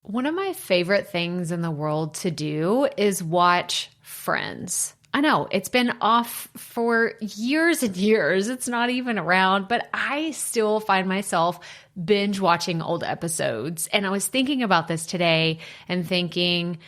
One of my favorite things in the world to do is watch Friends. I know it's been off for years and years. It's not even around, but I still find myself binge watching old episodes. And I was thinking about this today and thinking,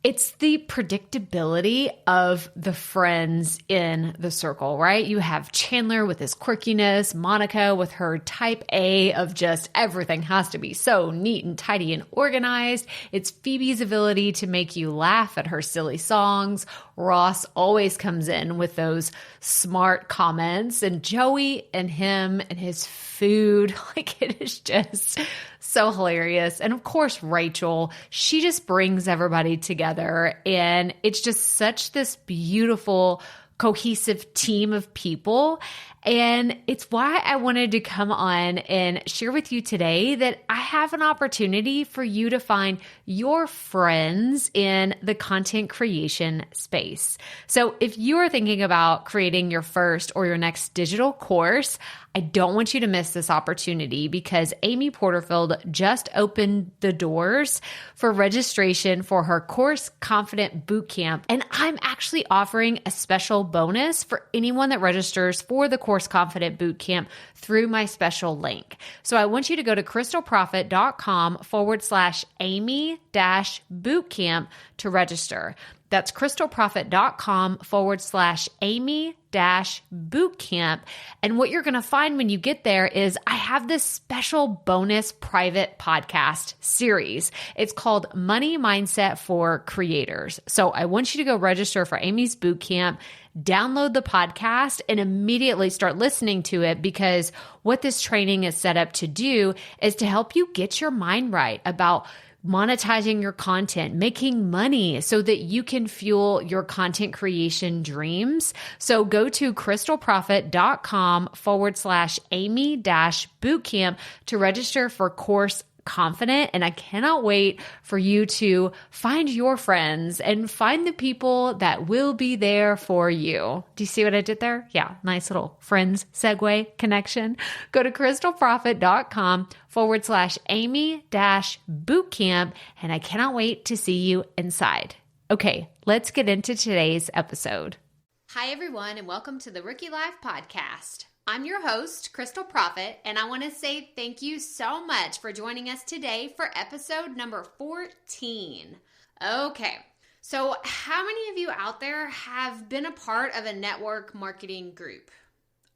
it's the predictability of the friends in the circle, right? You have Chandler with his quirkiness, Monica with her type A of just everything has to be so neat and tidy and organized. It's Phoebe's ability to make you laugh at her silly songs. Ross always comes in with those smart comments, and Joey and him and his food, like it is just so hilarious. And of course, Rachel, she just brings everybody together, and it's just such this beautiful, cohesive team of people. And it's why I wanted to come on and share with you today that I have an opportunity for you to find your friends in the content creation space. So if you are thinking about creating your first or your next digital course, I don't want you to miss this opportunity because Amy Porterfield just opened the doors for registration for her Course Confident Bootcamp. And I'm actually offering a special bonus for anyone that registers for the Course Confident Bootcamp through my special link. So I want you to go to crystalprofit.com/Amy-bootcamp to register. That's crystalprofit.com/Amy-bootcamp. And what you're going to find when you get there is I have this special bonus private podcast series. It's called Money Mindset for Creators. So I want you to go register for Amy's bootcamp, download the podcast, and immediately start listening to it, because what this training is set up to do is to help you get your mind right about monetizing your content, making money so that you can fuel your content creation dreams. So go to crystalprofit.com/Amy-bootcamp to register for Course Confident. And I cannot wait for you to find your friends and find the people that will be there for you. Do you see what I did there? Yeah, nice little friends segue connection. Go to crystalprofit.com/Amy-bootcamp. And I cannot wait to see you inside. Okay, let's get into today's episode. Hi, everyone, and welcome to the Rookie Life Podcast. I'm your host, Crystal Prophet, and I want to say thank you so much for joining us today for episode number 14. Okay, so how many of you out there have been a part of a network marketing group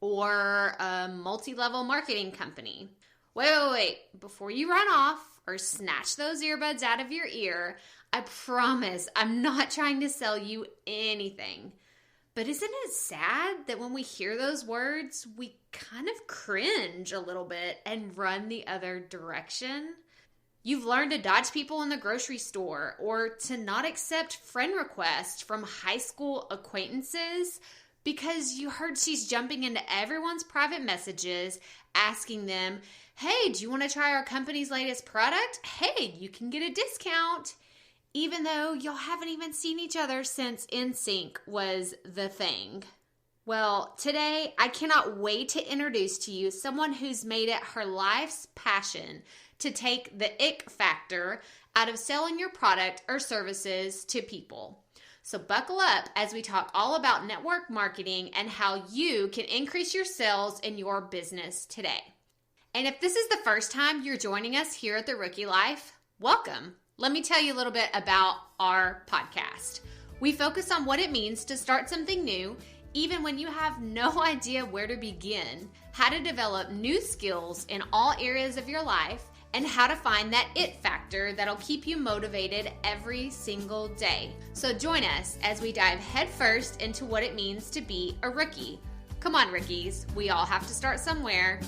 or a multi-level marketing company? Wait. Before you run off or snatch those earbuds out of your ear, I promise I'm not trying to sell you anything. But isn't it sad that when we hear those words, we kind of cringe a little bit and run the other direction? You've learned to dodge people in the grocery store or to not accept friend requests from high school acquaintances because you heard she's jumping into everyone's private messages asking them, hey, do you want to try our company's latest product? Hey, you can get a discount. Even though y'all haven't even seen each other since NSYNC was the thing. Well, today I cannot wait to introduce to you someone who's made it her life's passion to take the ick factor out of selling your product or services to people. So buckle up as we talk all about network marketing and how you can increase your sales in your business today. And if this is the first time you're joining us here at The Rookie Life, welcome. Let me tell you a little bit about our podcast. We focus on what it means to start something new, even when you have no idea where to begin, how to develop new skills in all areas of your life, and how to find that it factor that'll keep you motivated every single day. So join us as we dive headfirst into what it means to be a rookie. Come on, rookies, we all have to start somewhere.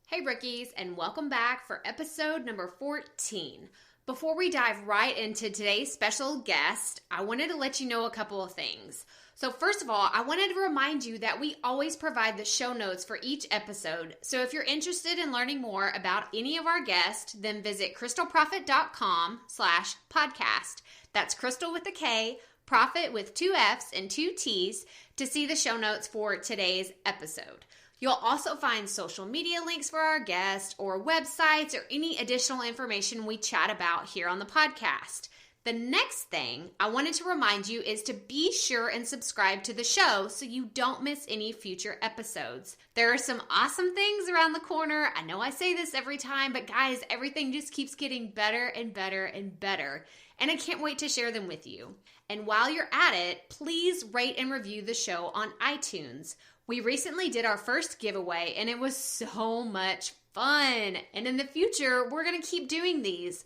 Hey rookies, and welcome back for episode number 14. Before we dive right into today's special guest, I wanted to let you know a couple of things. So first of all, I wanted to remind you that we always provide the show notes for each episode. So if you're interested in learning more about any of our guests, then visit crystalprofit.com/podcast. That's Crystal with a K, Profit with 2 F's and 2 T's to see the show notes for today's episode. You'll also find social media links for our guests or websites or any additional information we chat about here on the podcast. The next thing I wanted to remind you is to be sure and subscribe to the show so you don't miss any future episodes. There are some awesome things around the corner. I know I say this every time, but guys, everything just keeps getting better and better and better. And I can't wait to share them with you. And while you're at it, please rate and review the show on iTunes. We recently did our first giveaway and it was so much fun. And in the future, we're going to keep doing these.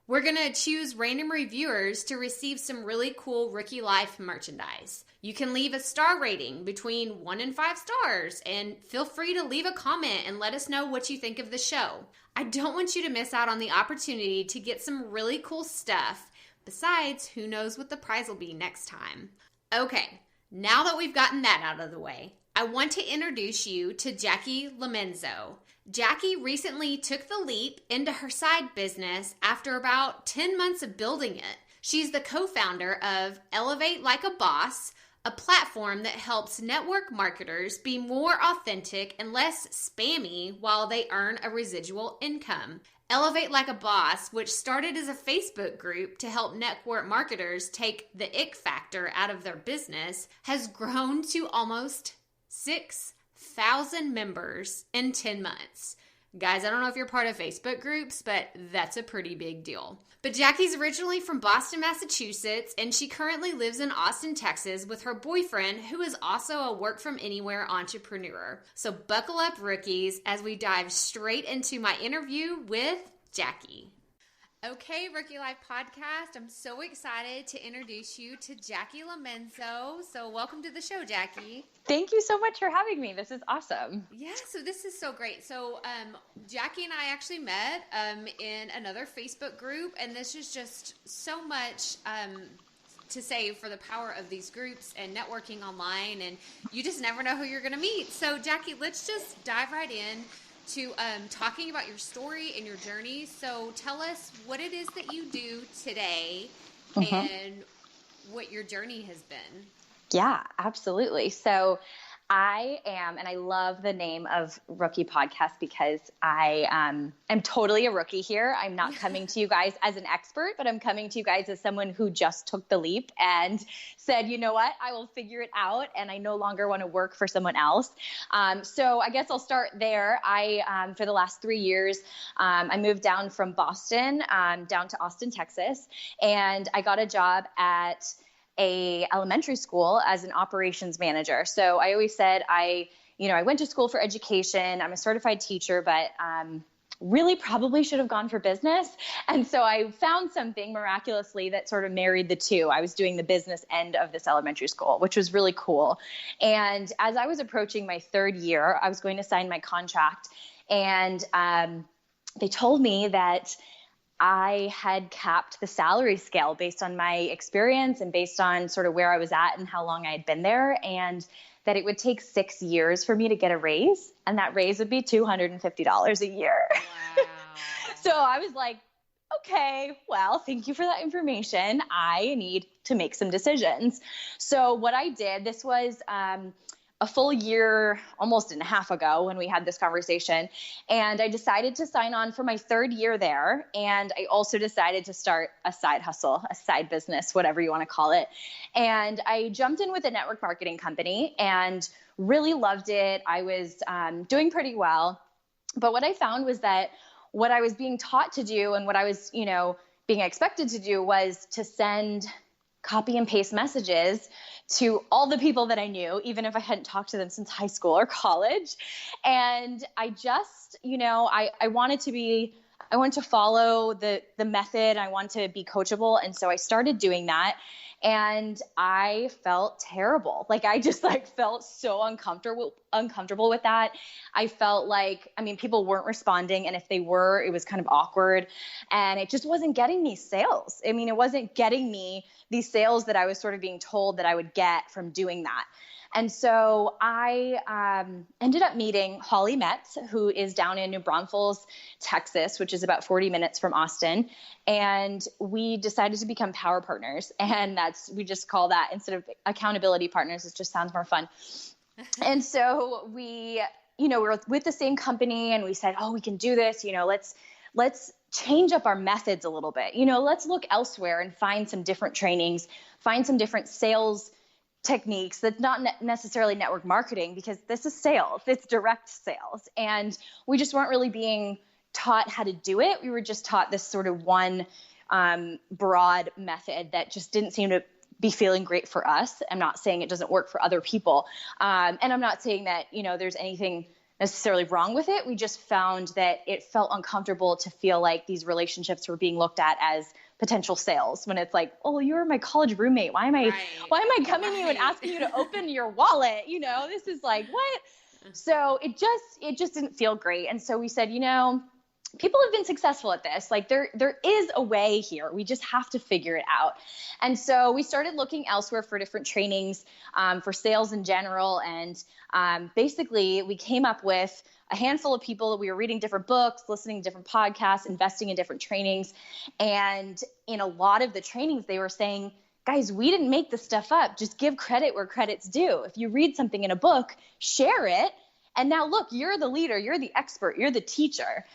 We're going to choose random reviewers to receive some really cool Rookie Life merchandise. You can leave a star rating between 1 and 5 stars, and feel free to leave a comment and let us know what you think of the show. I don't want you to miss out on the opportunity to get some really cool stuff. Besides, who knows what the prize will be next time. Okay, now that we've gotten that out of the way, I want to introduce you to Jacky Lamenzo. Jacky recently took the leap into her side business after about 10 months of building it. She's the co-founder of Elevate Like a Boss, a platform that helps network marketers be more authentic and less spammy while they earn a residual income. Elevate Like a Boss, which started as a Facebook group to help network marketers take the ick factor out of their business, has grown to almost 6,000 members in 10 months. Guys, I don't know if you're part of Facebook groups, but that's a pretty big deal. But Jacky's originally from Boston, Massachusetts, and she currently lives in Austin, Texas with her boyfriend, who is also a work-from-anywhere entrepreneur. So buckle up, rookies, as we dive straight into my interview with Jacky. Okay, Rookie Life Podcast, I'm so excited to introduce you to Jacky Lamenzo. So welcome to the show, Jacky. Thank you so much for having me. This is awesome. Yeah, so this is so great. So Jacky and I actually met in another Facebook group, and this is just so much to say for the power of these groups and networking online, and you just never know who you're going to meet. So Jacky, let's just dive right in to talking about your story and your journey. So tell us what it is that you do today and what your journey has been. Yeah, absolutely. So I am, and I love the name of Rookie Podcast because I am totally a rookie here. I'm not coming to you guys as an expert, but I'm coming to you guys as someone who just took the leap and said, you know what, I will figure it out, and I no longer want to work for someone else. So I guess I'll start there. I, for the last 3 years, I moved down from Boston down to Austin, Texas, and I got a job at a elementary school as an operations manager. So I always said I went to school for education. I'm a certified teacher, but really probably should have gone for business. And so I found something miraculously that sort of married the two. I was doing the business end of this elementary school, which was really cool. And as I was approaching my 3rd year, I was going to sign my contract. And they told me that I had capped the salary scale based on my experience and based on sort of where I was at and how long I had been there, and that it would take 6 years for me to get a raise, and that raise would be $250 a year. Wow. So I was like, okay, well, thank you for that information. I need to make some decisions. So what I did, this was a full year, almost and a half ago when we had this conversation. And I decided to sign on for my 3rd year there. And I also decided to start a side hustle, a side business, whatever you want to call it. And I jumped in with a network marketing company and really loved it. I was doing pretty well. But what I found was that what I was being taught to do and what I was, being expected to do was to send copy and paste messages to all the people that I knew, even if I hadn't talked to them since high school or college. And I just, I wanted to be I wanted to follow the method. I wanted to be coachable. And so I started doing that. And I felt terrible. Like I just felt so uncomfortable with that. I felt like, I mean, people weren't responding. And if they were, it was kind of awkward, and it just wasn't getting me sales. I mean, it wasn't getting me these sales that I was sort of being told that I would get from doing that. And so I ended up meeting Holly Metz, who is down in New Braunfels, Texas, which is about 40 minutes from Austin. And we decided to become power partners. And we just call that, instead of accountability partners, it just sounds more fun. And so we were with the same company, and we said, oh, we can do this. Let's change up our methods a little bit. Let's look elsewhere and find some different trainings, find some different sales techniques that's not necessarily network marketing, because this is sales, it's direct sales. And we just weren't really being taught how to do it. We were just taught this sort of one broad method that just didn't seem to be feeling great for us. I'm not saying it doesn't work for other people. And I'm not saying that, there's anything necessarily wrong with it. We just found that it felt uncomfortable to feel like these relationships were being looked at as potential sales, when it's like, oh, you're my college roommate. Why am I coming to you and asking you to open your wallet? This is like, what? So it just didn't feel great. And so we said, people have been successful at this. Like there is a way here. We just have to figure it out. And so we started looking elsewhere for different trainings for sales in general. And basically we came up with a handful of people that we were reading different books, listening to different podcasts, investing in different trainings. And in a lot of the trainings, they were saying, guys, we didn't make this stuff up. Just give credit where credit's due. If you read something in a book, share it. And now look, you're the leader, you're the expert, you're the teacher.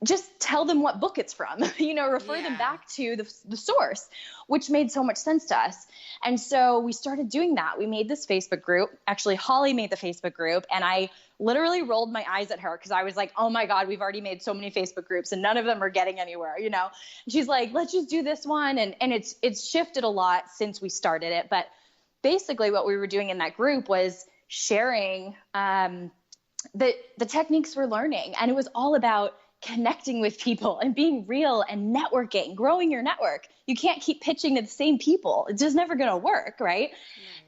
Just tell them what book it's from, refer them back to the source, which made so much sense to us. And so we started doing that. We made this Facebook group. Actually, Holly made the Facebook group, and I literally rolled my eyes at her because I was like, oh my God, we've already made so many Facebook groups and none of them are getting anywhere, And she's like, let's just do this one. And it's shifted a lot since we started it. But basically what we were doing in that group was sharing the techniques we're learning. And it was all about connecting with people and being real and networking, growing your network. You can't keep pitching to the same people. It's just never going to work. Right.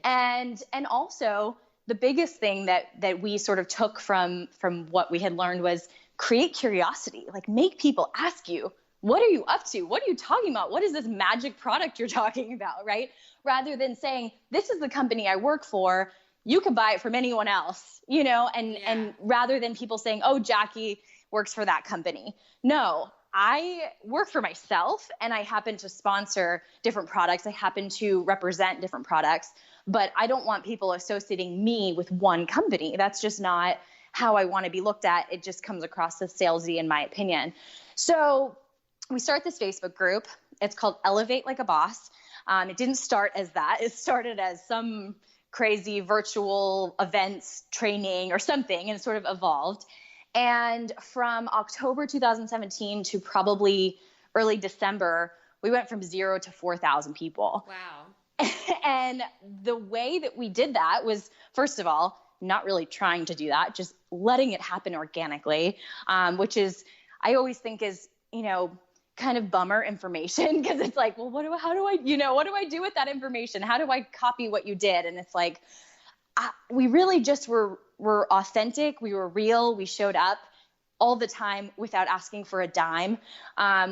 And also the biggest thing that we sort of took from what we had learned was create curiosity, like make people ask you, what are you up to? What are you talking about? What is this magic product you're talking about? Right. Rather than saying, this is the company I work for, you can buy it from anyone else, and rather than people saying, oh, Jacky works for that company. No, I work for myself and I happen to sponsor different products. I happen to represent different products, but I don't want people associating me with one company. That's just not how I want to be looked at. It just comes across as salesy in my opinion. So we start this Facebook group. It's called Elevate Like a Boss. It didn't start as that. It started as some crazy virtual events training or something, and it sort of evolved. And from October 2017 to probably early December, we went from 0 to 4,000 people. Wow. And the way that we did that was, first of all, not really trying to do that, just letting it happen organically, which is, I always think is, kind of bummer information, because it's like, well, what do I do with that information? How do I copy what you did? And it's like, we really just were authentic. We were real. We showed up all the time without asking for a dime.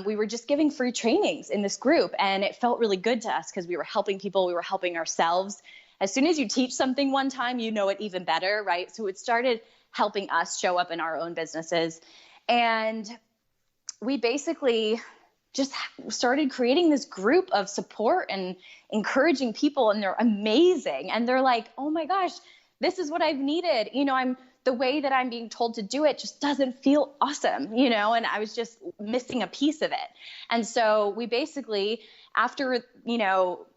We were just giving free trainings in this group, and it felt really good to us because we were helping people. We were helping ourselves. As soon as you teach something one time, you know it even better, right? So it started helping us show up in our own businesses. And we basically just started creating this group of support and encouraging people, and they're amazing. And they're like, oh my gosh, this is what I've needed. The way that I'm being told to do it just doesn't feel awesome, and I was just missing a piece of it. And so we basically, after,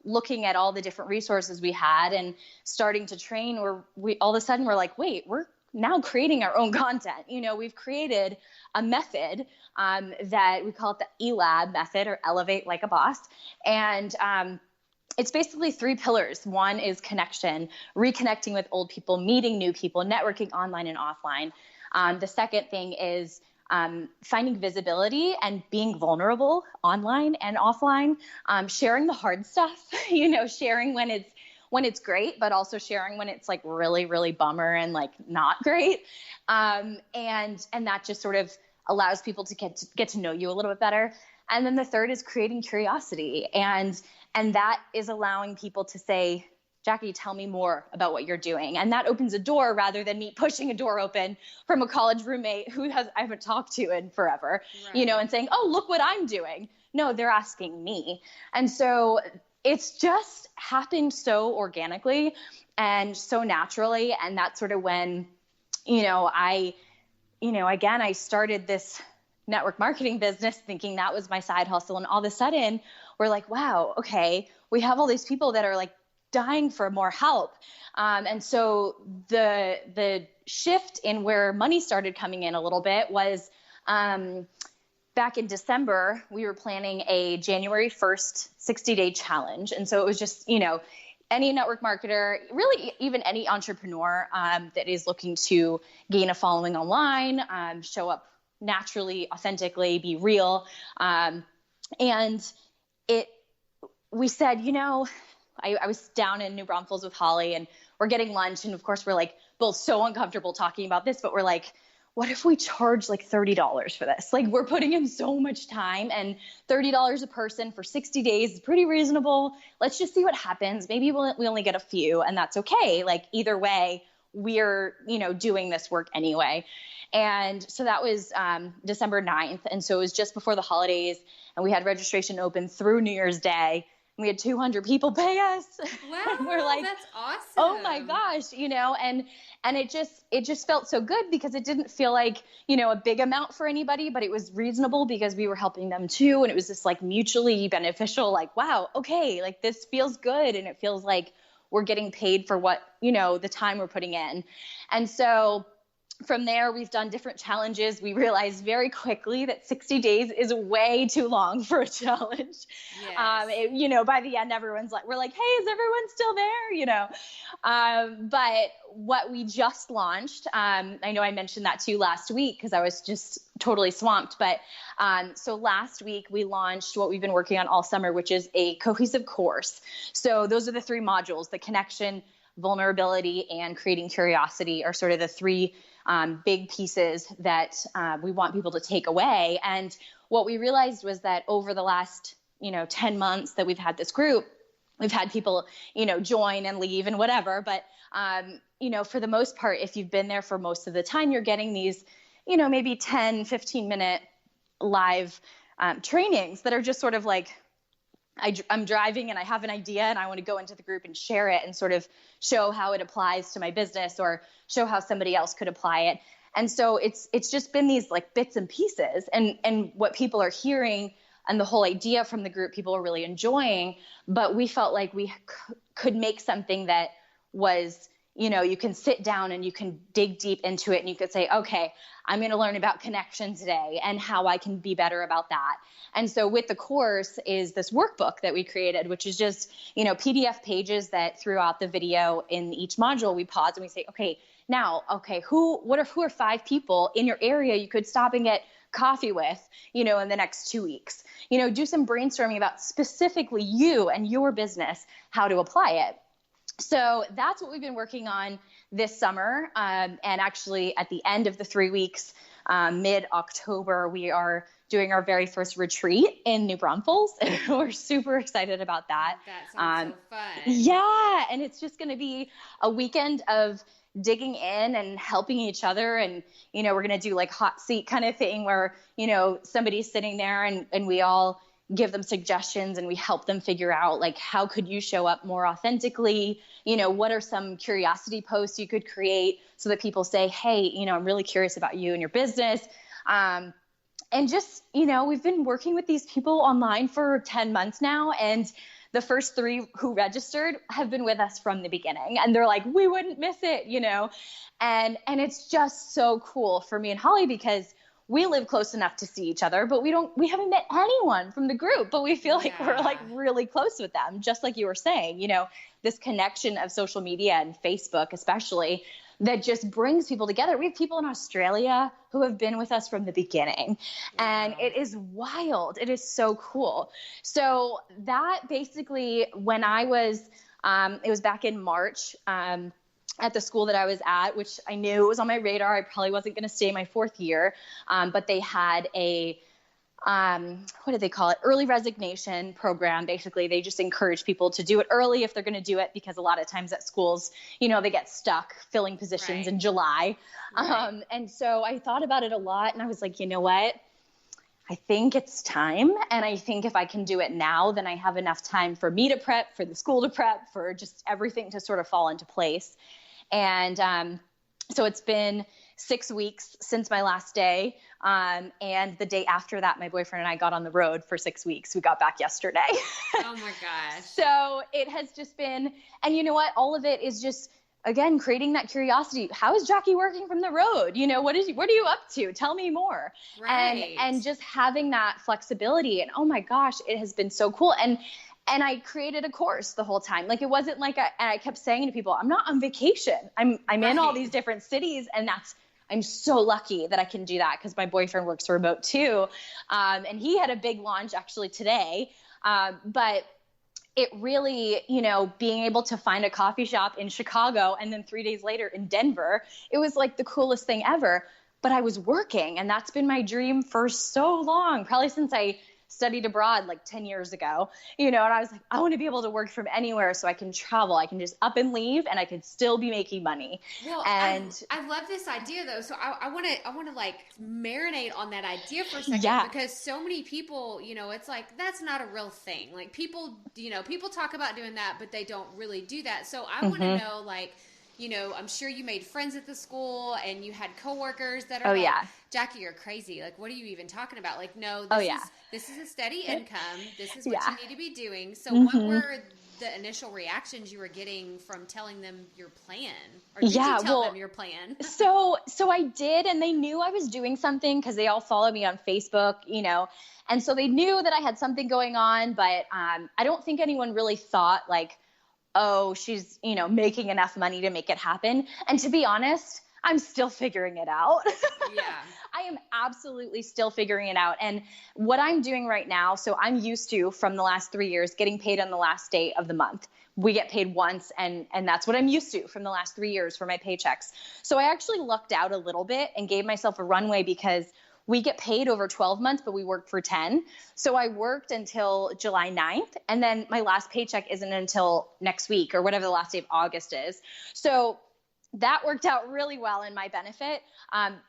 looking at all the different resources we had and starting to train, all of a sudden we're like, wait, we're now creating our own content. We've created a method that we call it the ELAB method, or Elevate Like a Boss. And it's basically 3 pillars. One is connection, reconnecting with old people, meeting new people, networking online and offline. The second thing is finding visibility and being vulnerable online and offline, sharing the hard stuff, sharing when it's great, but also sharing when it's like really, really bummer and like not great. And that just sort of allows people to get to know you a little bit better. And then the third is creating curiosity. And that is allowing people to say, Jacky, tell me more about what you're doing. And that opens a door rather than me pushing a door open from a college roommate who I haven't talked to in forever, right. And saying, oh, look what I'm doing. No, they're asking me. And so it's just happened so organically and so naturally. And that's sort of when, I started this network marketing business thinking that was my side hustle. And all of a sudden we're like, wow, okay, we have all these people that are like dying for more help. And so the shift in where money started coming in a little bit was back in December, we were planning a January 1st 60-day challenge. And so it was just, any network marketer, really even any entrepreneur that is looking to gain a following online, show up naturally, authentically, be real. We said, I was down in New Braunfels with Holly and we're getting lunch. And of course we're like both so uncomfortable talking about this, but we're like, what if we charge like $30 for this? Like we're putting in so much time, and $30 a person for 60 days is pretty reasonable. Let's just see what happens. Maybe we only get a few, and that's okay. Like either way, we're, doing this work anyway. And so that was December 9th. And so it was just before the holidays, and we had registration open through New Year's Day. We had 200 people pay us. Wow, and we're like, that's awesome. Oh my gosh, and it just felt so good because it didn't feel like, a big amount for anybody, but it was reasonable because we were helping them too. And it was just like mutually beneficial, like, wow, okay, like this feels good. And it feels like we're getting paid for what, the time we're putting in. And so from there, we've done different challenges. We realized very quickly that 60 days is way too long for a challenge. Yes. By the end, we're like, hey, is everyone still there? But what we just launched, I know I mentioned that to you last week because I was just totally swamped. But so last week we launched what we've been working on all summer, which is a cohesive course. So those are the three modules: the connection, vulnerability, and creating curiosity are sort of the three big pieces that we want people to take away. And what we realized was that over the last, 10 months that we've had this group, we've had people, join and leave and whatever. But, for the most part, if you've been there for most of the time, you're getting these, maybe 10, 15-minute live trainings that are just sort of like, I'm driving and I have an idea and I want to go into the group and share it and sort of show how it applies to my business or show how somebody else could apply it. And so it's just been these like bits and pieces, and what people are hearing and the whole idea from the group, people are really enjoying, but we felt like we could make something that was, you can sit down and you can dig deep into it and you could say, okay, I'm going to learn about connection today and how I can be better about that. And so with the course is this workbook that we created, which is just, PDF pages that throughout the video in each module, we pause and we say, who are 5 people in your area you could stop and get coffee with, in the next 2 weeks, do some brainstorming about specifically you and your business, how to apply it. So that's what we've been working on this summer. And actually at the end of the 3 weeks, mid-October, we are doing our very first retreat in New Braunfels. And we're super excited about that. That sounds so fun. Yeah. And it's just going to be a weekend of digging in and helping each other. And, we're going to do like hot seat kind of thing where, somebody's sitting there and we all give them suggestions and we help them figure out like, how could you show up more authentically? What are some curiosity posts you could create so that people say, hey, I'm really curious about you and your business. And just, we've been working with these people online for 10 months now. And the first 3 who registered have been with us from the beginning, and they're like, we wouldn't miss it, and it's just so cool for me and Holly because we live close enough to see each other, but we haven't met anyone from the group, but we feel like we're like really close with them. Just like you were saying, this connection of social media and Facebook, especially, that just brings people together. We have people in Australia who have been with us from the beginning. Wow. And it is wild. It is so cool. So that basically, when I was, it was back in March, at the school that I was at, which I knew was on my radar. I probably wasn't going to stay my 4th year. But they had a, what did they call it? Early resignation program. Basically, they just encourage people to do it early if they're going to do it, because a lot of times at schools, they get stuck filling positions in July. Right. And so I thought about it a lot, and I was like, you know what? I think it's time. And I think if I can do it now, then I have enough time for me to prep, for the school to prep, for just everything to sort of fall into place. And so it's been 6 weeks since my last day. And the day after that, my boyfriend and I got on the road for 6 weeks. We got back yesterday. Oh my gosh. So it has just been, and you know what? All of it is just, again, creating that curiosity. How is Jacky working from the road? What are you up to? Tell me more. Right. And just having that flexibility. And oh my gosh, it has been so cool. And I created a course the whole time. Like, it wasn't like I kept saying to people, I'm not on vacation. I'm in all these different cities, and I'm so lucky that I can do that, because my boyfriend works remote too. And he had a big launch actually today. But it really, being able to find a coffee shop in Chicago and then 3 days later in Denver, it was like the coolest thing ever. But I was working, and that's been my dream for so long, probably since I studied abroad like 10 years ago, and I was like, I want to be able to work from anywhere so I can travel. I can just up and leave, and I could still be making money. Well, and I love this idea though. So I want to like marinate on that idea for a second, because so many people, it's like, that's not a real thing. Like people talk about doing that, but they don't really do that. So I want to know, like, I'm sure you made friends at the school, and you had coworkers that are Jacky, you're crazy. Like, what are you even talking about? Like, no, this is a steady income. This is what you need to be doing. So what were the initial reactions you were getting from telling them your plan? Or did you tell them your plan? So I did, and they knew I was doing something, because they all follow me on Facebook, and so they knew that I had something going on, but I don't think anyone really thought like, oh, she's, making enough money to make it happen. And to be honest, I'm still figuring it out. Yeah. I am absolutely still figuring it out. And what I'm doing right now, so I'm used to, from the last 3 years, getting paid on the last day of the month. We get paid once, and that's what I'm used to from the last 3 years for my paychecks. So I actually lucked out a little bit and gave myself a runway, because we get paid over 12 months, but we work for 10. So I worked until July 9th, and then my last paycheck isn't until next week, or whatever the last day of August is. So that worked out really well in my benefit.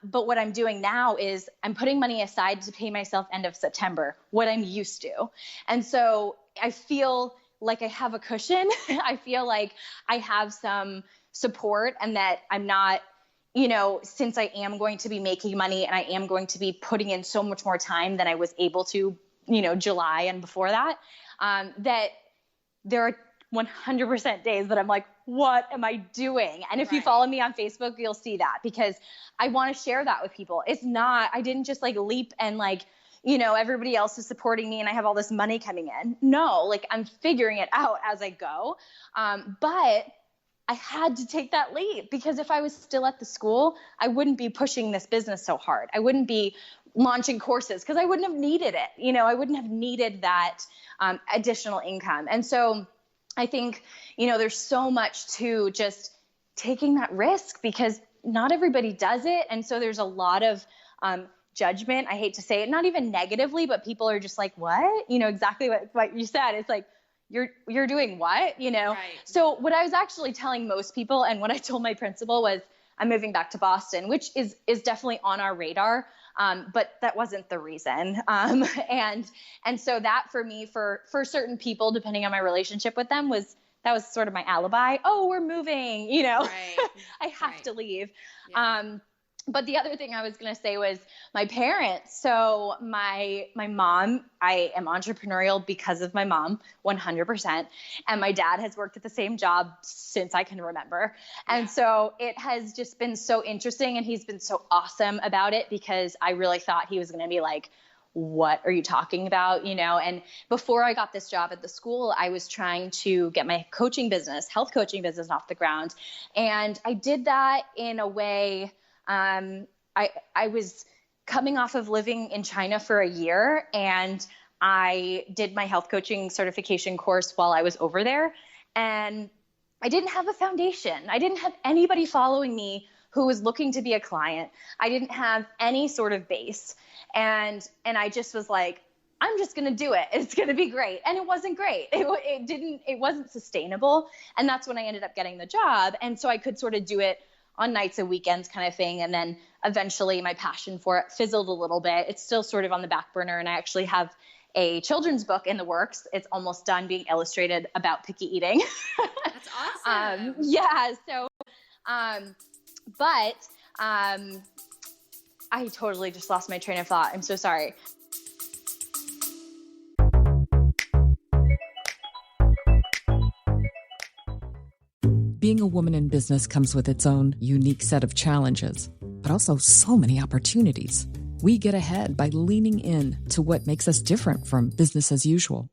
But what I'm doing now is I'm putting money aside to pay myself end of September, what I'm used to. And so I feel like I have a cushion. I feel like I have some support, and that I'm not, since I am going to be making money, and I am going to be putting in so much more time than I was able to, July and before that, that there are 100% days that I'm like, what am I doing? And if you follow me on Facebook, you'll see that, because I want to share that with people. I didn't just like leap and like, everybody else is supporting me and I have all this money coming in. No, like I'm figuring it out as I go. But I had to take that leap, because if I was still at the school, I wouldn't be pushing this business so hard. I wouldn't be launching courses, because I wouldn't have needed it. I wouldn't have needed that additional income. And so I think, there's so much to just taking that risk, because not everybody does it. And so there's a lot of judgment. I hate to say it, not even negatively, but people are just like, what? Exactly what you said. It's like, you're doing what, Right. So what I was actually telling most people, and what I told my principal, was I'm moving back to Boston, which is definitely on our radar. But that wasn't the reason. And so that for me, for certain people, depending on my relationship with them, that was sort of my alibi. Oh, we're moving, Right. I have to leave. Yeah. But the other thing I was going to say was my parents. So my mom, I am entrepreneurial because of my mom, 100%. And my dad has worked at the same job since I can remember. And so it has just been so interesting. And he's been so awesome about it, because I really thought he was going to be like, what are you talking about? And before I got this job at the school, I was trying to get my health coaching business off the ground. And I did that in a way, I was coming off of living in China for a year, and I did my health coaching certification course while I was over there. And I didn't have a foundation. I didn't have anybody following me who was looking to be a client. I didn't have any sort of base. And I just was like, I'm just going to do it. It's going to be great. And it wasn't great. It wasn't sustainable. And that's when I ended up getting the job. And so I could sort of do it on nights and weekends kind of thing. And then eventually my passion for it fizzled a little bit. It's still sort of on the back burner. And I actually have a children's book in the works. It's almost done being illustrated about picky eating. That's awesome. Yeah. So, but I totally just lost my train of thought. I'm so sorry. Being a woman in business comes with its own unique set of challenges, but also so many opportunities. We get ahead by leaning in to what makes us different from business as usual.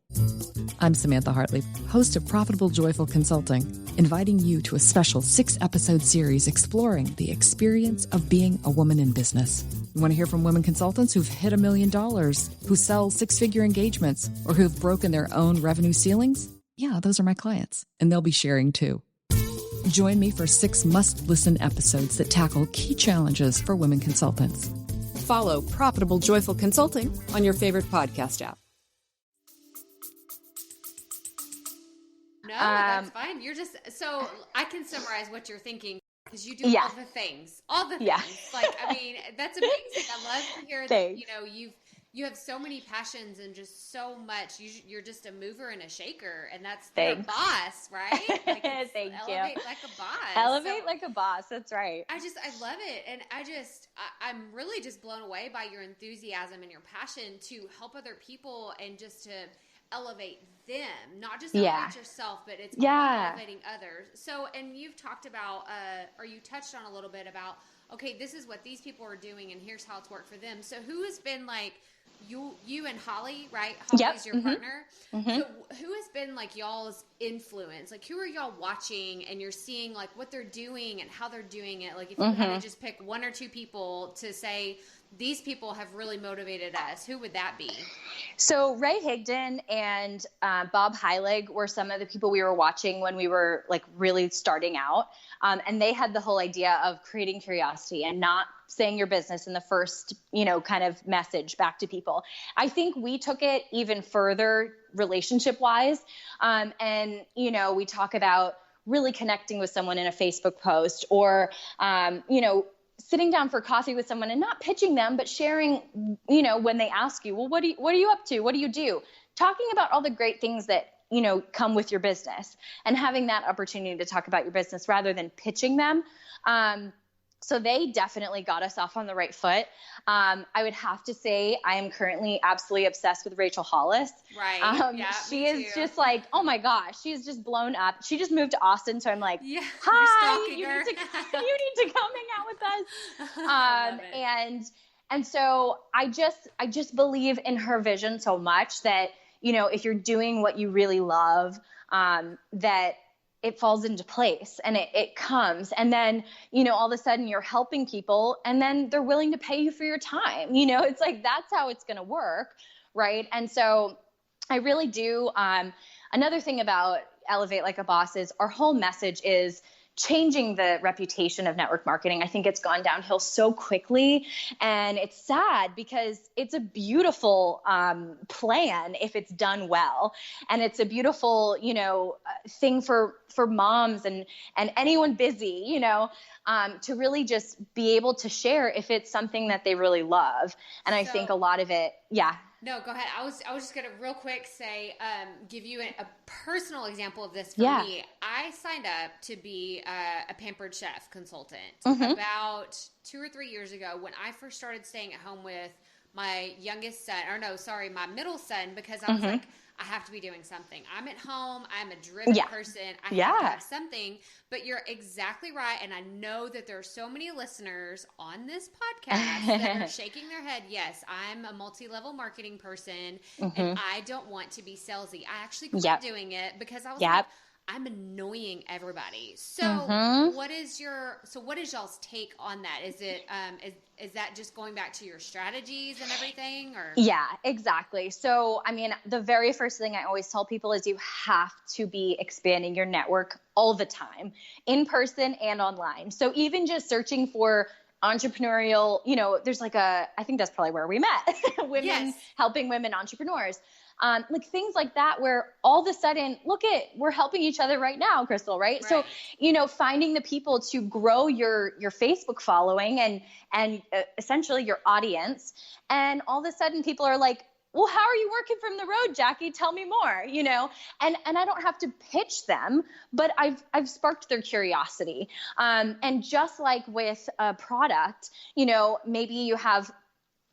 I'm Samantha Hartley, host of Profitable Joyful Consulting, inviting you to a special 6-episode series exploring the experience of being a woman in business. You want to hear from women consultants who've hit $1 million, who sell 6-figure engagements, or who've broken their own revenue ceilings? Yeah, those are my clients, and they'll be sharing too. Join me for 6 must-listen episodes that tackle key challenges for women consultants. Follow Profitable Joyful Consulting on your favorite podcast app. No, that's fine. You're just, so I can summarize what you're thinking because you do all the things. Yeah. Like, I mean, that's amazing. I love to hear that, you have so many passions and just so much. You're just a mover and a shaker, and that's your boss, right? Like, Thank you. Elevate like a boss. Elevate like a boss. That's right. I love it. And I'm really just blown away by your enthusiasm and your passion to help other people and just to elevate them, not just elevate yourself, but it's about elevating others. So, and you've talked about, or you touched on a little bit about, okay, this is what these people are doing and here's how it's worked for them. So who has been like, you and Holly, right? Holly's your partner. Mm-hmm. So who has been like y'all's influence? Like, who are y'all watching and you're seeing like what they're doing and how they're doing it? Like, if you had to just pick 1 or 2 people to say, these people have really motivated us, who would that be? So Ray Higdon and Bob Heilig were some of the people we were watching when we were like really starting out. And they had the whole idea of creating curiosity and not saying your business in the first, kind of message back to people. I think we took it even further relationship wise. And, we talk about really connecting with someone in a Facebook post or, sitting down for coffee with someone and not pitching them, but sharing, when they ask you, well, what are you up to? What do you do? Talking about all the great things that, come with your business and having that opportunity to talk about your business rather than pitching them. So they definitely got us off on the right foot. I would have to say I am currently absolutely obsessed with Rachel Hollis. Right. She is just like, oh my gosh, she's just blown up. She just moved to Austin. So I'm like, hi, you need to come hang out with us. And so I just believe in her vision so much that, if you're doing what you really love, that it falls into place and it comes. And then, all of a sudden you're helping people and then they're willing to pay you for your time. It's like, that's how it's going to work. Right. And so I really do. Another thing about Elevate Like a Boss is our whole message is changing the reputation of network marketing. I think it's gone downhill so quickly, and it's sad because it's a beautiful plan if it's done well, and it's a beautiful thing for moms and anyone busy to really just be able to share if it's something that they really love. And I think a lot of it, No, go ahead. I was just going to real quick say, give you a personal example of this for me. I signed up to be a Pampered Chef consultant about 2 or 3 years ago when I first started staying at home with my youngest son, my middle son, because I was like, I have to be doing something. I'm at home. I'm a driven person. I have to have something. But you're exactly right. And I know that there are so many listeners on this podcast that are shaking their head. Yes, I'm a multi-level marketing person and I don't want to be salesy. I actually quit doing it because I was like, I'm annoying everybody. So what is y'all's take on that? Is it is that just going back to your strategies and everything, or? Yeah, exactly. So, I mean, the very first thing I always tell people is you have to be expanding your network all the time, in person and online. So even just searching for entrepreneurial, there's like I think that's probably where we met, women helping women entrepreneurs. Like things like that, where all of a sudden, we're helping each other right now, Crystal, right? So, finding the people to grow your Facebook following and essentially your audience. And all of a sudden people are like, well, how are you working from the road, Jacky? Tell me more, and I don't have to pitch them, but I've sparked their curiosity. And just like with a product, maybe you have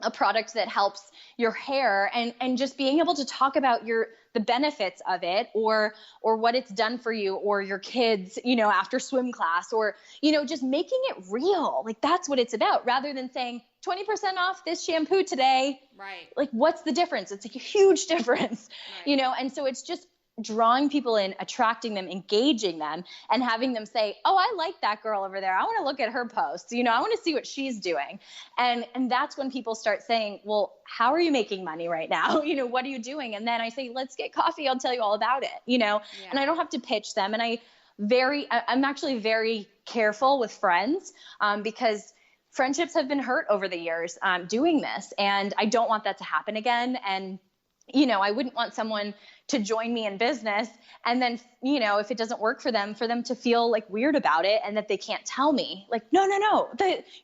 a product that helps your hair, and just being able to talk about the benefits of it, or what it's done for you or your kids, after swim class, or, just making it real. Like that's what it's about, rather than saying 20% off this shampoo today. Right. Like what's the difference? It's like a huge difference, and so it's just drawing people in, attracting them, engaging them, and having them say, oh, I like that girl over there. I want to look at her posts. I want to see what she's doing. And that's when people start saying, well, how are you making money right now? What are you doing? And then I say, let's get coffee. I'll tell you all about it, and I don't have to pitch them. And I'm actually very careful with friends, because friendships have been hurt over the years, doing this. And I don't want that to happen again. And I wouldn't want someone to join me in business and then, if it doesn't work for them to feel like weird about it and that they can't tell me. Like, no,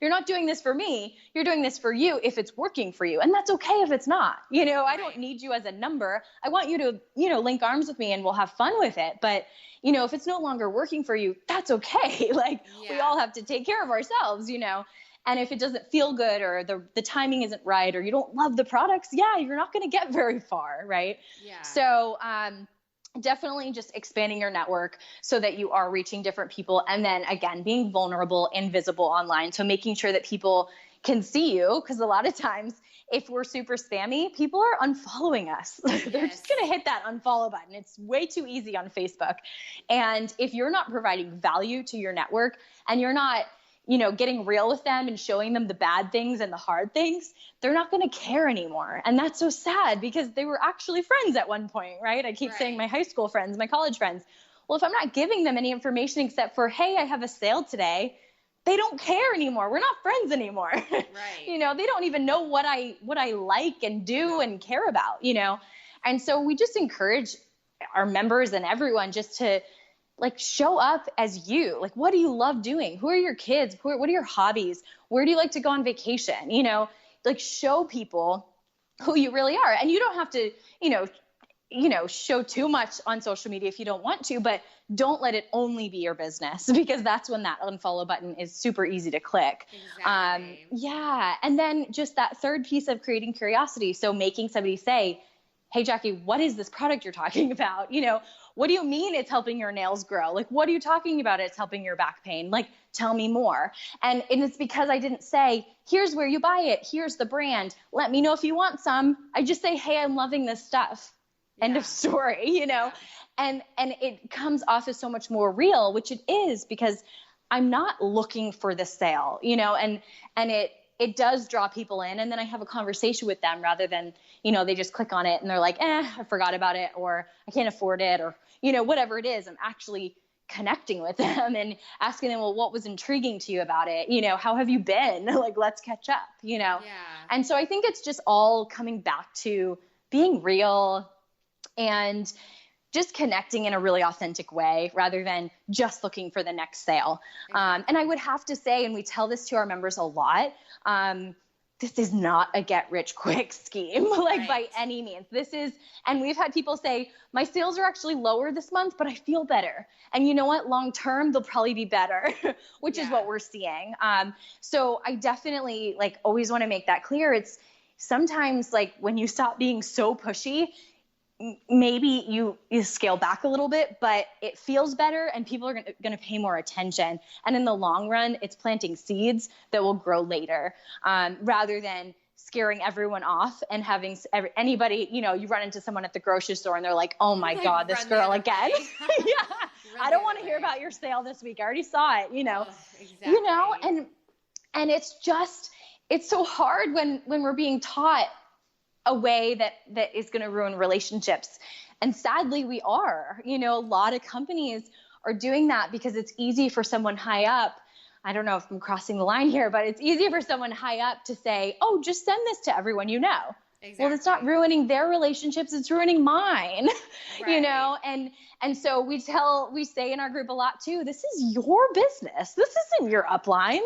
you're not doing this for me. You're doing this for you if it's working for you. And that's okay if it's not. I don't need you as a number. I want you to, link arms with me and we'll have fun with it. But, if it's no longer working for you, that's okay. Like we all have to take care of ourselves, And if it doesn't feel good, or the timing isn't right, or you don't love the products, you're not going to get very far, right? Yeah. So definitely just expanding your network so that you are reaching different people. And then again, being vulnerable and visible online. So making sure that people can see you, because a lot of times if we're super spammy, people are unfollowing us. They're just going to hit that unfollow button. It's way too easy on Facebook. And if you're not providing value to your network, and you're not getting real with them and showing them the bad things and the hard things, they're not going to care anymore. And that's so sad, because they were actually friends at one point, right? I keep saying my high school friends, my college friends. Well, if I'm not giving them any information except for, hey, I have a sale today, they don't care anymore. We're not friends anymore. Right. They don't even know what I like and do and care about, And so we just encourage our members and everyone just to show up as you. Like, what do you love doing? Who are your kids? What are your hobbies? Where do you like to go on vacation? Show people who you really are. And you don't have to, show too much on social media if you don't want to, but don't let it only be your business, because that's when that unfollow button is super easy to click. Exactly. And then just that third piece of creating curiosity. So making somebody say, hey, Jacky, what is this product you're talking about? What do you mean it's helping your nails grow? Like, what are you talking about? It's helping your back pain. Like, tell me more. And it's because I didn't say, here's where you buy it. Here's the brand. Let me know if you want some. I just say, hey, I'm loving this stuff. End of story, and it comes off as so much more real, which it is, because I'm not looking for the sale, and it does draw people in. And then I have a conversation with them, rather than, they just click on it and they're like, I forgot about it, or I can't afford it, or, whatever it is. I'm actually connecting with them and asking them, well, what was intriguing to you about it? How have you been? Like, let's catch up, Yeah. And so I think it's just all coming back to being real and just connecting in a really authentic way, rather than just looking for the next sale. And I would have to say, and we tell this to our members a lot, this is not a get rich quick scheme, by any means. This is, and we've had people say, my sales are actually lower this month, but I feel better. And you know what? Long term, they'll probably be better, which is what we're seeing. So I definitely always want to make that clear. It's sometimes when you stop being so pushy, maybe you scale back a little bit, but it feels better and people are going to pay more attention. And in the long run, it's planting seeds that will grow later, rather than scaring everyone off and having anybody, you run into someone at the grocery store and they're like, oh my God, this girl again. Yeah. I don't want to hear about your sale this week. I already saw it, exactly. And it's so hard when we're being taught a way that is going to ruin relationships. And sadly, we are. A lot of companies are doing that because it's easy for someone high up. I don't know if I'm crossing the line here, but it's easy for someone high up to say, oh, just send this to everyone you know. Exactly. Well, it's not ruining their relationships, it's ruining mine. Right. And so we say in our group a lot too, this is your business. This isn't your uplines.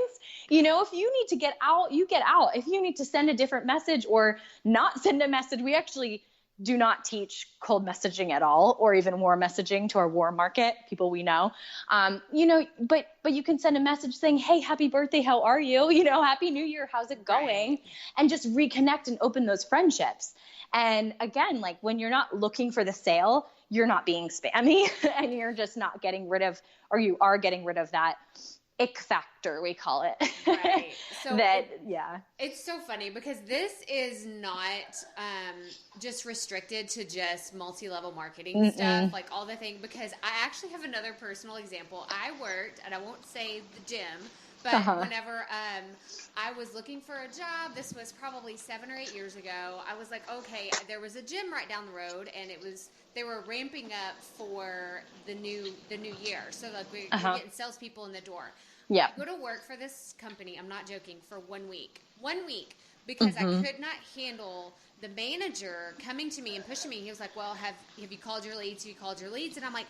If you need to get out, you get out. If you need to send a different message or not send a message, we actually do not teach cold messaging at all, or even warm messaging to our warm market, people we know. But you can send a message saying, hey, happy birthday. How are you? Happy New Year. How's it going? Right. And just reconnect and open those friendships. And again, like when you're not looking for the sale, you're not being spammy and you're just not getting rid of, or you are getting rid of that ick factor, we call it. Right. So it's so funny because this is not just restricted to just multi-level marketing stuff, like all the things, because I actually have another personal example. I worked, and I won't say the gym, but whenever I was looking for a job, this was probably 7 or 8 years ago, I was like, okay, there was a gym right down the road, and they were ramping up for the new year. So like we're getting salespeople in the door. Yeah. I go to work for this company, I'm not joking, for 1 week. 1 week. Because I could not handle the manager coming to me and pushing me. He was like, well, have you called your leads? Have you called your leads? And I'm like,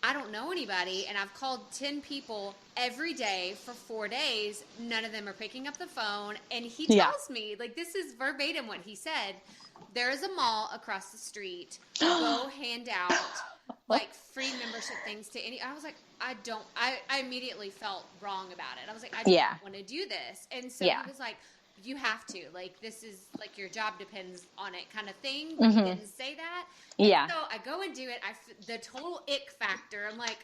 I don't know anybody, and I've called 10 people every day for 4 days. None of them are picking up the phone. And he tells me, like, this is verbatim what he said. There is a mall across the street. Go hand out, like, free membership things to any. I was like, I immediately felt wrong about it. I was like, I don't want to do this. And so he was like, you have to, like, this is like your job depends on it kind of thing. But he didn't say that. And so I go and do it. The total ick factor. I'm like,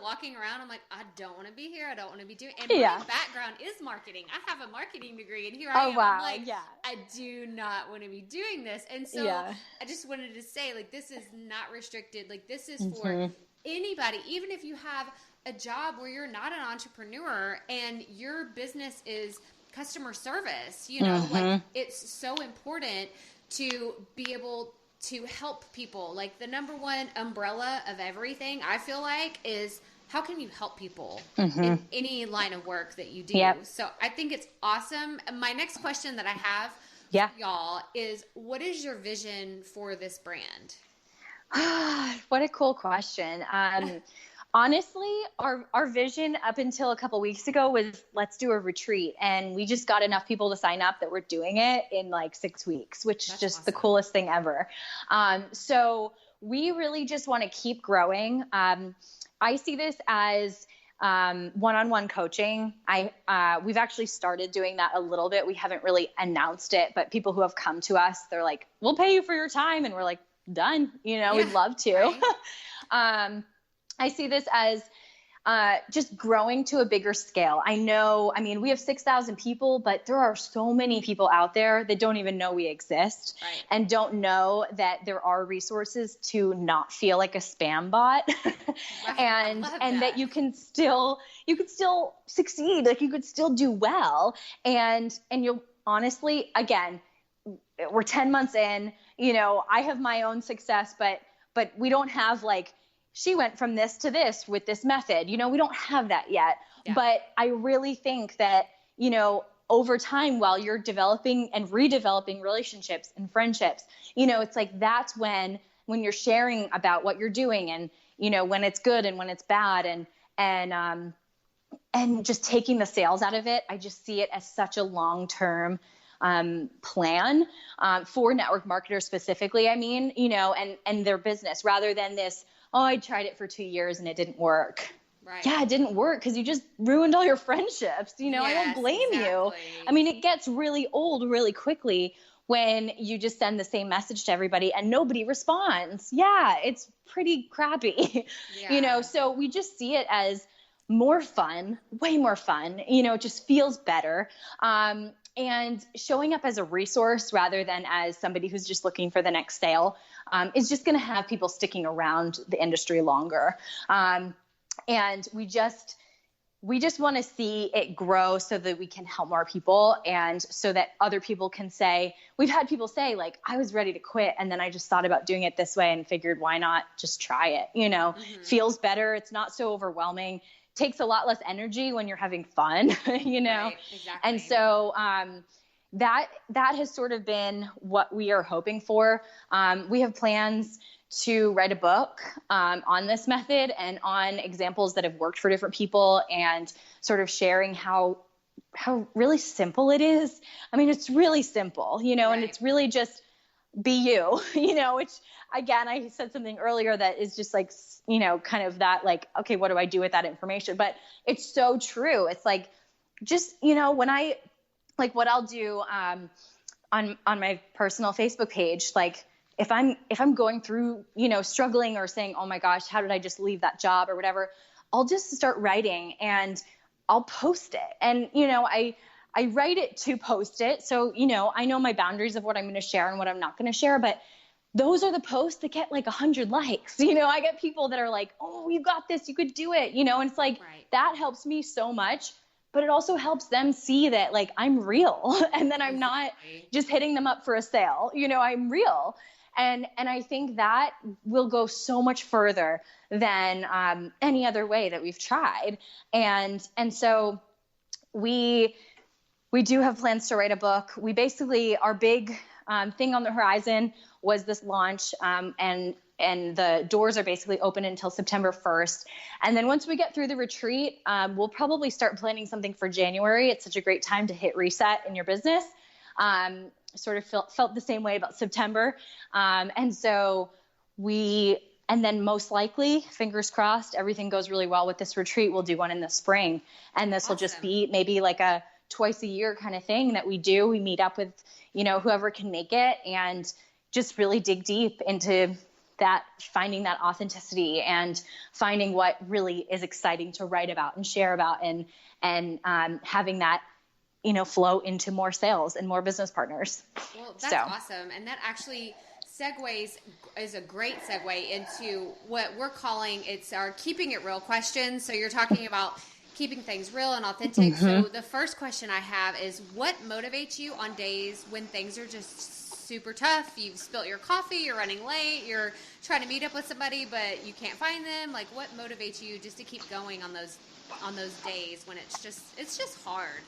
walking around. I'm like, I don't want to be here. I don't want to be doing. And my background is marketing. I have a marketing degree, and here I am. Wow. I'm like, I do not want to be doing this. And so I just wanted to say, like, this is not restricted. Like, this is for anybody, even if you have a job where you're not an entrepreneur and your business is customer service, like it's so important to be able to help people. Like the number one umbrella of everything, I feel like, is how can you help people in any line of work that you do? Yep. So I think it's awesome. My next question that I have for y'all is, what is your vision for this brand? What a cool question. Honestly, our vision up until a couple weeks ago was, let's do a retreat. And we just got enough people to sign up that we're doing it in like 6 weeks, which is just awesome. The coolest thing ever. So we really just want to keep growing. I see this as one-on-one coaching. We've actually started doing that a little bit. We haven't really announced it, but people who have come to us, they're like, we'll pay you for your time. And we're like, done, we'd love to. Right. I see this as just growing to a bigger scale. We have 6,000 people, but there are so many people out there that don't even know we exist and don't know that there are resources to not feel like a spam bot and that you can still succeed. Like you could still do well. And you'll honestly, again, we're 10 months in, I have my own success, but we don't have like, she went from this to this with this method. We don't have that yet. Yeah. But I really think that, over time, while you're developing and redeveloping relationships and friendships, it's like that's when you're sharing about what you're doing and, when it's good and when it's bad and just taking the sales out of it. I just see it as such a long-term plan for network marketers specifically, and their business, rather than this, I tried it for 2 years and it didn't work. Right. Yeah, it didn't work because you just ruined all your friendships. I don't blame you. It gets really old really quickly when you just send the same message to everybody and nobody responds. Yeah, it's pretty crappy. Yeah. So we just see it as more fun, way more fun. It just feels better. And showing up as a resource rather than as somebody who's just looking for the next sale is just going to have people sticking around the industry longer. And we just want to see it grow so that we can help more people, and so that other people can say, we've had people say, like, I was ready to quit, and then I just thought about doing it this way and figured, why not just try it? Feels better. It's not so overwhelming. Takes a lot less energy when you're having fun, Right, exactly. And so that has sort of been what we are hoping for. We have plans to write a book on this method and on examples that have worked for different people, and sort of sharing how really simple it is. I mean, it's really simple, Right. and it's really just be you, which, again, I said something earlier that is just like, kind of that, like, okay, what do I do with that information? But it's so true. It's like, just, when I, like, what I'll do on my personal Facebook page, like, if I'm going through, struggling or saying, oh my gosh, how did I just leave that job or whatever, I'll just start writing and I'll post it. And, I write it to post it. So, I know my boundaries of what I'm going to share and what I'm not going to share, but those are the posts that get like 100 likes. I get people that are like, oh, you got this, you could do it, and it's like, Right. That helps me so much, but it also helps them see that, like, I'm real and then I'm not just hitting them up for a sale. I'm real. And I think that will go so much further than any other way that we've tried. And so we do have plans to write a book. We basically, our big thing on the horizon was this launch, and the doors are basically open until September 1st. And then once we get through the retreat, we'll probably start planning something for January. It's such a great time to hit reset in your business. Sort of felt the same way about September. And then most likely, fingers crossed, everything goes really well with this retreat, we'll do one in the spring. And this will just be maybe like a twice a year kind of thing that we do. We meet up with, whoever can make it, and just really dig deep into that, finding that authenticity and finding what really is exciting to write about and share about, and having that, flow into more sales and more business partners. Well, that's awesome. And that actually is a great segue into what we're calling, it's our keeping it real questions. So you're talking about keeping things real and authentic. Mm-hmm. So the first question I have is, what motivates you on days when things are just super tough? You've spilt your coffee, you're running late, you're trying to meet up with somebody, but you can't find them. Like, what motivates you just to keep going on those days when it's just hard?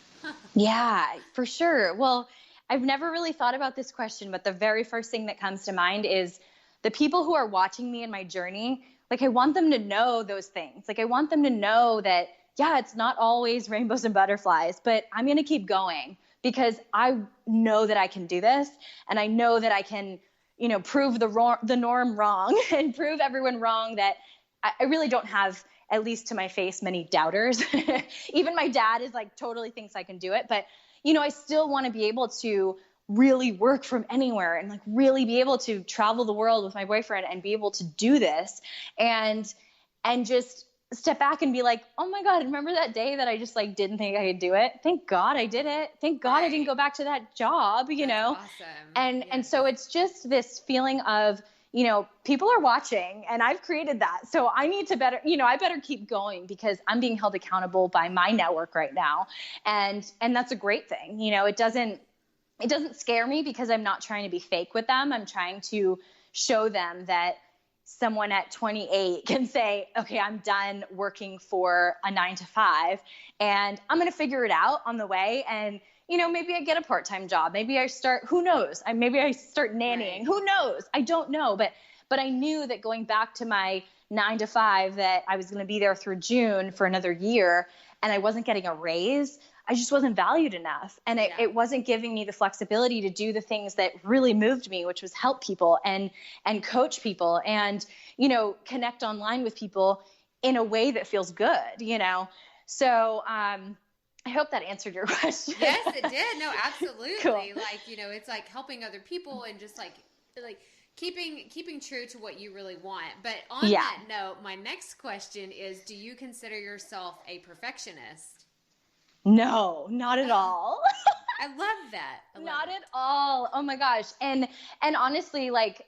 Yeah, for sure. Well, I've never really thought about this question, but the very first thing that comes to mind is the people who are watching me in my journey. Like, I want them to know those things. Like, I want them to know that, yeah, it's not always rainbows and butterflies, but I'm going to keep going because I know that I can do this. And I know that I can, prove the norm wrong and prove everyone wrong, that I really don't have, at least to my face, many doubters. Even my dad is like, totally thinks I can do it. But, I still want to be able to really work from anywhere and like really be able to travel the world with my boyfriend and be able to do this and just step back and be like, oh my God, remember that day that I just like didn't think I could do it? Thank God I did it. Thank God I didn't go back to that job, That's awesome. And so it's just this feeling of, people are watching and I've created that. So I need to I better keep going because I'm being held accountable by my network right now. And that's a great thing. It doesn't scare me because I'm not trying to be fake with them. I'm trying to show them that someone at 28 can say, okay, I'm done working for a 9-to-5 and I'm going to figure it out on the way. And maybe I get a part-time job. Maybe I start, who knows? Maybe I start nannying. Right. Who knows? I don't know. But I knew that going back to my 9-to-5, that I was going to be there through June for another year and I wasn't getting a raise. I just wasn't valued enough. And it wasn't giving me the flexibility to do the things that really moved me, which was help people and coach people and, connect online with people in a way that feels good, So, I hope that answered your question. Yes, it did. No, absolutely. Cool. Like, it's like helping other people and just like keeping true to what you really want. But on that note, my next question is, do you consider yourself a perfectionist? No, not at all. I love that. Not at all. Oh my gosh. And honestly, like,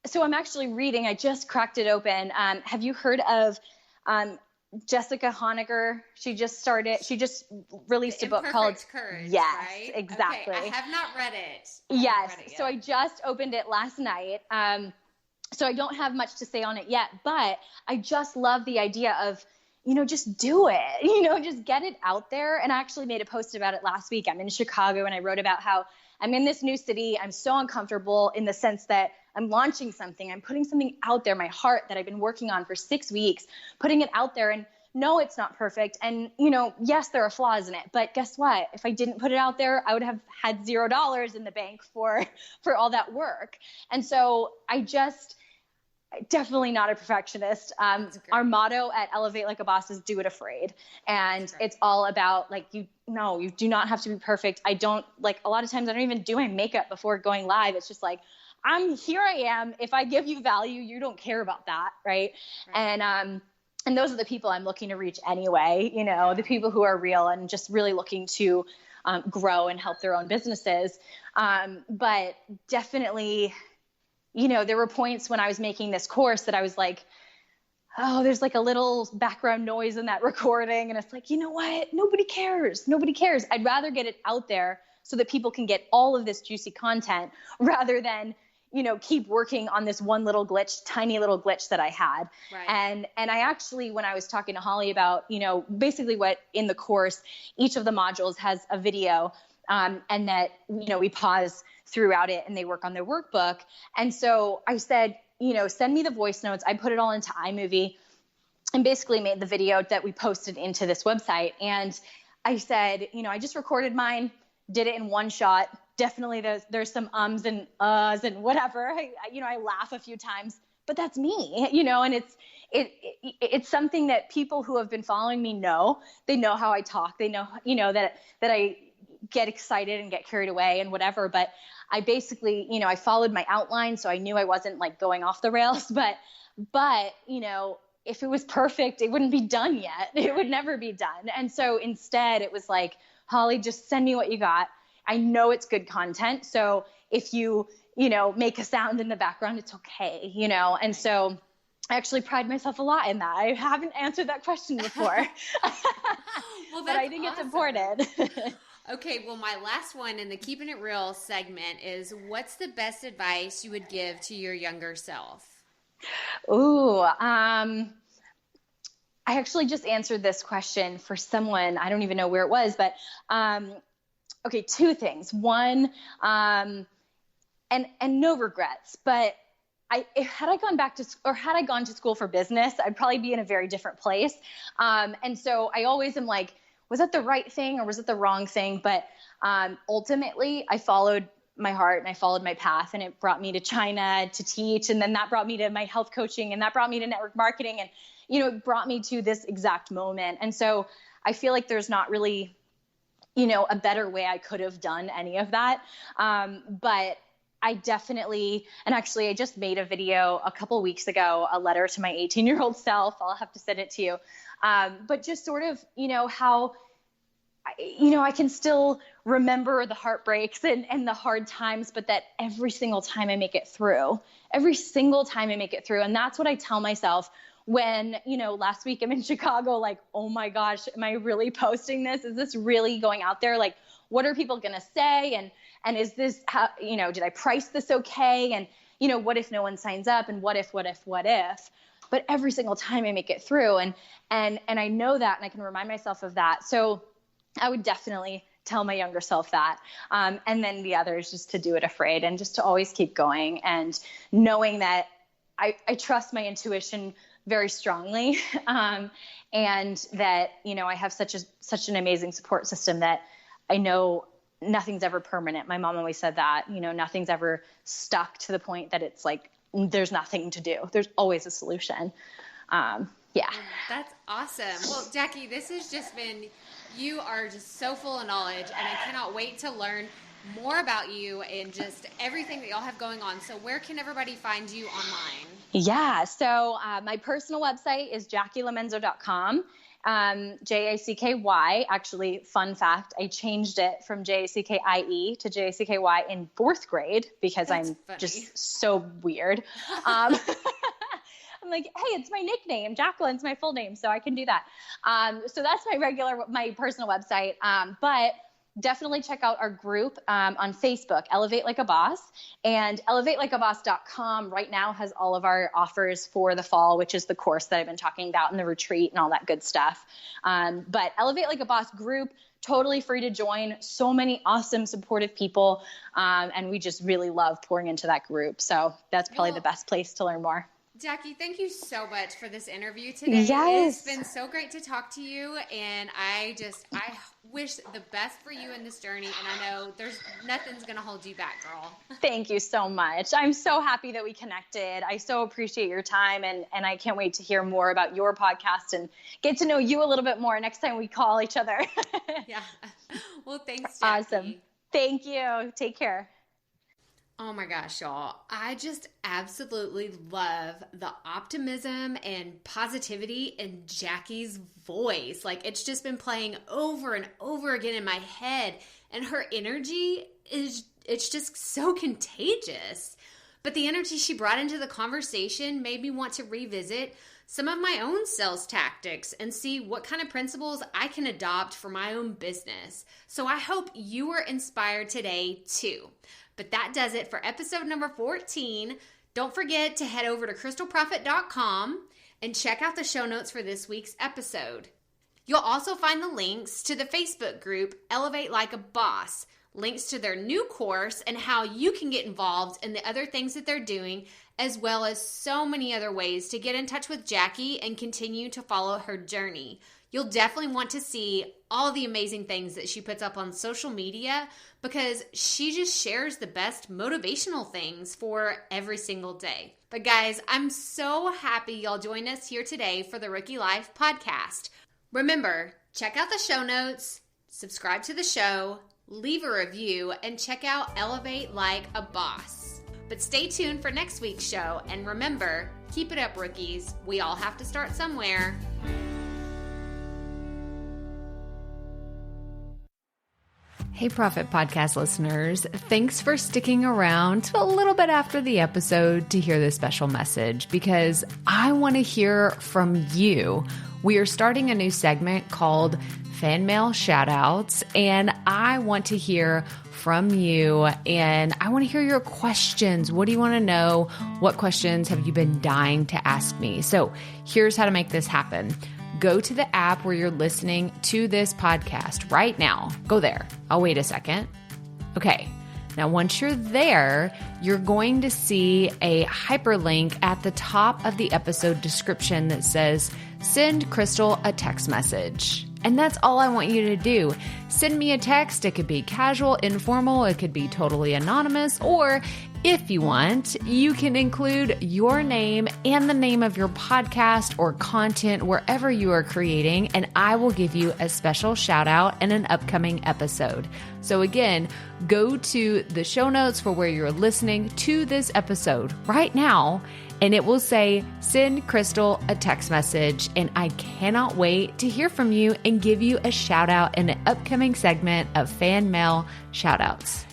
so I'm actually reading, I just cracked it open. Have you heard of Jessica Honegger? She just released a book called Courage. Yes, right? exactly. Okay, I have not read it. Yes. So I just opened it last night. So I don't have much to say on it yet, but I just love the idea of, just do it, just get it out there. And I actually made a post about it last week. I'm in Chicago and I wrote about how I'm in this new city. I'm so uncomfortable in the sense that I'm launching something. I'm putting something out there, my heart that I've been working on for 6 weeks, putting it out there. And no, it's not perfect. And, yes, there are flaws in it. But guess what? If I didn't put it out there, I would have had $0 in the bank for all that work. And so definitely not a perfectionist. Our motto at Elevate Like a Boss is do it afraid. And it's all about like, you do not have to be perfect. I don't like, a lot of times I don't even do my makeup before going live. It's just like, here I am. If I give you value, you don't care about that. Right. And those are the people I'm looking to reach anyway, the people who are real and just really looking to grow and help their own businesses. But definitely, there were points when I was making this course that I was like, oh, there's like a little background noise in that recording. And it's like, you know what? Nobody cares. Nobody cares. I'd rather get it out there so that people can get all of this juicy content rather than, keep working on this one little glitch, tiny little glitch that I had. Right. And I actually, when I was talking to Holly about, basically what in the course, each of the modules has a video, and that, we pause throughout it and they work on their workbook. And so I said, send me the voice notes. I put it all into iMovie and basically made the video that we posted into this website. And I said, I just recorded mine, did it in one shot. Definitely there's some ums and uhs and whatever. I laugh a few times, but that's me, and it's something that people who have been following me know. They know how I talk. They know, that I get excited and get carried away and whatever. But I basically, I followed my outline. So I knew I wasn't like going off the rails, but, if it was perfect, it wouldn't be done yet. It would never be done. And so instead it was like, Holly, just send me what you got. I know it's good content. So if you, make a sound in the background, it's okay, and so I actually pride myself a lot in that. I haven't answered that question before, well, but I think it's important. Okay, well, my last one in the Keeping It Real segment is, what's the best advice you would give to your younger self? Ooh, I actually just answered this question for someone. I don't even know where it was, but okay, two things. One, and no regrets, but had I gone to school for business, I'd probably be in a very different place. And so I always am like, was that the right thing or was it the wrong thing? But ultimately, I followed my heart and I followed my path, and it brought me to China to teach. And then that brought me to my health coaching, and that brought me to network marketing. And, it brought me to this exact moment. And so I feel like there's not really, a better way I could have done any of that. But I definitely, and actually I just made a video a couple weeks ago, a letter to my 18-year-old self. I'll have to send it to you. But just sort of, how, I can still remember the heartbreaks and the hard times, but that every single time I make it through. And that's what I tell myself when, last week I'm in Chicago, like, oh my gosh, am I really posting this? Is this really going out there? Like, what are people going to say? And is this how, did I price this okay? And, what if no one signs up? And what if? But every single time I make it through, and I know that, and I can remind myself of that. So I would definitely tell my younger self that. And then the other is just to do it afraid, and just to always keep going, and knowing that I trust my intuition very strongly. And that, I have such an amazing support system that I know nothing's ever permanent. My mom always said that, nothing's ever stuck to the point that it's like, there's nothing to do. There's always a solution. Yeah. That's awesome. Well, Jacky, this has just been, you are just so full of knowledge, and I cannot wait to learn more about you and just everything that y'all have going on. So where can everybody find you online? Yeah. So my personal website is jackylamenzo.com. Jacky. Actually, fun fact, I changed it from Jackie to Jacky in 4th grade because That's I'm funny. just so weird. I'm like, hey, it's my nickname. Jacqueline's my full name, so I can do that. So that's my personal website. But definitely check out our group on Facebook, Elevate Like a Boss. And elevatelikeaboss.com right now has all of our offers for the fall, which is the course that I've been talking about and the retreat and all that good stuff. But Elevate Like a Boss group, totally free to join. So many awesome, supportive people. And we just really love pouring into that group. So that's probably the best place to learn more. Jacky, thank you so much for this interview today. Yes. It's been so great to talk to you, and I wish the best for you in this journey, and I know nothing's going to hold you back, girl. Thank you so much. I'm so happy that we connected. I so appreciate your time, and I can't wait to hear more about your podcast and get to know you a little bit more next time we call each other. Yeah. Well, thanks, Jacky. Awesome. Thank you. Take care. Oh my gosh, y'all. I just absolutely love the optimism and positivity in Jacky's voice. Like, it's just been playing over and over again in my head, and her energy it's just so contagious. But the energy she brought into the conversation made me want to revisit some of my own sales tactics and see what kind of principles I can adopt for my own business. So I hope you were inspired today too. But that does it for episode number 14. Don't forget to head over to crystalprofit.com and check out the show notes for this week's episode. You'll also find the links to the Facebook group Elevate Like a Boss, links to their new course and how you can get involved in the other things that they're doing, as well as so many other ways to get in touch with Jacky and continue to follow her journey. You'll definitely want to see all the amazing things that she puts up on social media because she just shares the best motivational things for every single day. But guys, I'm so happy y'all joined us here today for the Rookie Life podcast. Remember, check out the show notes, subscribe to the show, leave a review, and check out Elevate Like a Boss. But stay tuned for next week's show, and remember, keep it up, rookies. We all have to start somewhere. Hey, Profit Podcast listeners. Thanks for sticking around to a little bit after the episode to hear this special message because I want to hear from you. We are starting a new segment called Fan Mail Shoutouts, and I want to hear from you, and I want to hear your questions. What do you want to know? What questions have you been dying to ask me? So here's how to make this happen. Go to the app where you're listening to this podcast right now. Go there. I'll wait a second. Okay. Now, once you're there, you're going to see a hyperlink at the top of the episode description that says, send Crystal a text message. And that's all I want you to do. Send me a text. It could be casual, informal. It could be totally anonymous. Or if you want, you can include your name and the name of your podcast or content wherever you are creating, and I will give you a special shout out in an upcoming episode. So again, go to the show notes for where you're listening to this episode right now, and it will say, send Crystal a text message. And I cannot wait to hear from you and give you a shout out in an upcoming segment of Fan Mail Shoutouts.